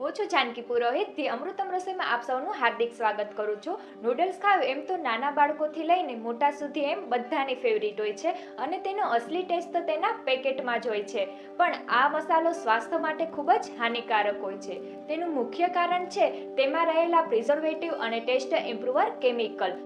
હું છું જાનકી પુરોહિત ધી અમૃતમ રસોઈમાં આપ સૌનું હાર્દિક સ્વાગત કરું છું। નૂડલ્સ ખાવ એમ તો નાના બાળકોથી લઈને મોટા સુધી એમ બધાની ફેવરિટ હોય છે અને તેનો અસલી ટેસ્ટ તો તેના પેકેટમાં જ હોય છે। પણ આ મસાલો સ્વાસ્થ્ય માટે ખૂબ જ હાનિકારક હોય છે। તેનું મુખ્ય કારણ છે તેમાં રહેલા પ્રિઝર્વેટિવ અને ટેસ્ટ ઇમ્પ્રુવર કેમિકલ।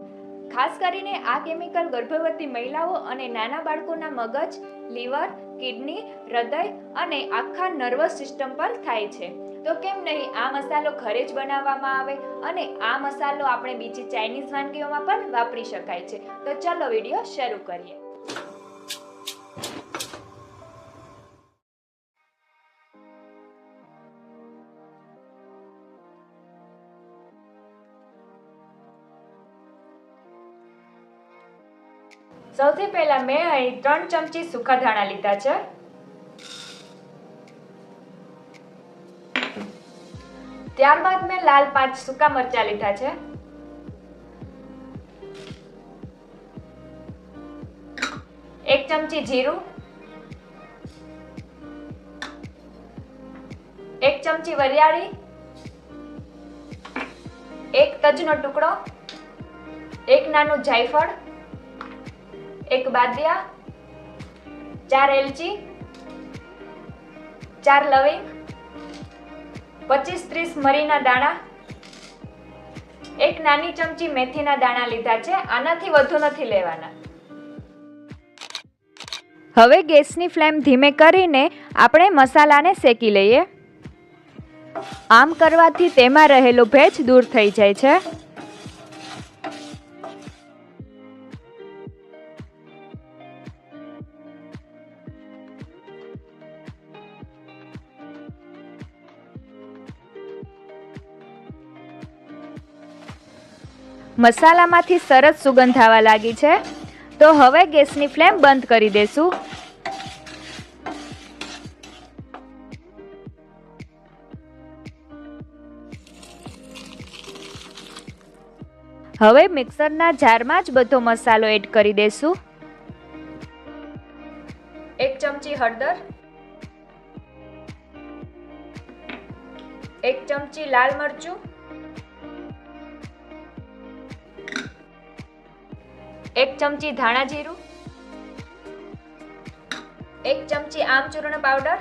ખાસ કરીને આ કેમિકલ ગર્ભવતી મહિલાઓ અને નાના બાળકોના મગજ, લીવર, કિડની, હૃદય અને આખા નર્વસ સિસ્ટમ પર થાય છે। તો કેમ નહીં આ મસાલો ઘરે જ બનાવવામાં આવે અને આ મસાલો આપણે બીજી ચાઇનીઝ વાનગીઓમાં પણ વાપરી શકાય છે। તો ચલો વિડીયો શરૂ કરીએ। સૌથી પહેલા મેં અહીં 3 ચમચી સૂકા ધાણા લીધા છે। ત્યારબાદ મેં લાલ 5 સૂકા મરચાં લીધા છે। 1 ચમચી જીરું, 1 ચમચી વરિયાળી, 1 તજનો ટુકડો, 1 નાનું જાયફળ, 1 બાદિયા, 4 એલચી, 4 લવિંગ, 25-30 મરીના દાણા, 1 નાની ચમચી મેથીના દાણા લીધા છે। આનાથી વધુ નથી લેવાના। હવે ગેસની ફ્લેમ ધીમે કરીને આપણે મસાલાને શેકી લઈએ। આમ કરવાથી તેમાં રહેલો ભેજ દૂર થઈ જાય છે। મસાલામાંથી સરસ સુગંધ આવવા લાગી છે, તો હવે ગેસની ફ્લેમ બંધ કરી દેશું। હવે મિક્સરના જારમાં જ બધો મસાલો એડ કરી દેશું। 1 ચમચી હળદર, 1 ચમચી લાલ મરચું, 1 ચમચી ધાણા જીરું, 1 ચમચી આમચૂર્ણ પાવડર,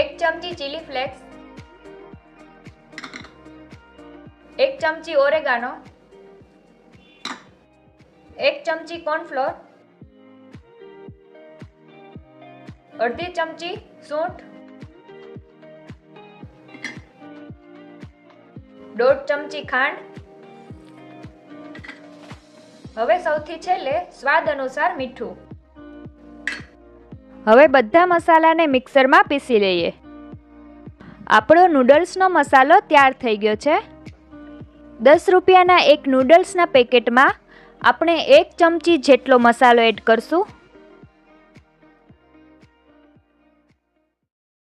1 ચમચી ચીલી ફ્લેક્સ, 1 ચમચી ઓરેગાનો, 1 ચમચી કોર્નફ્લોર, અડધી ચમચી સૂંઠ, 1/2 ચમચી ખાંડ। હવે સૌથી છેલ્લે સ્વાદ અનુસાર મીઠું। હવે બધા મસાલાને મિક્સરમાં પીસી લઈએ। આપણો નૂડલ્સનો મસાલો તૈયાર થઈ ગયો છે। 10 રૂપિયાના એક નૂડલ્સના પેકેટમાં આપણે 1 ચમચી જેટલો મસાલો એડ કરશું।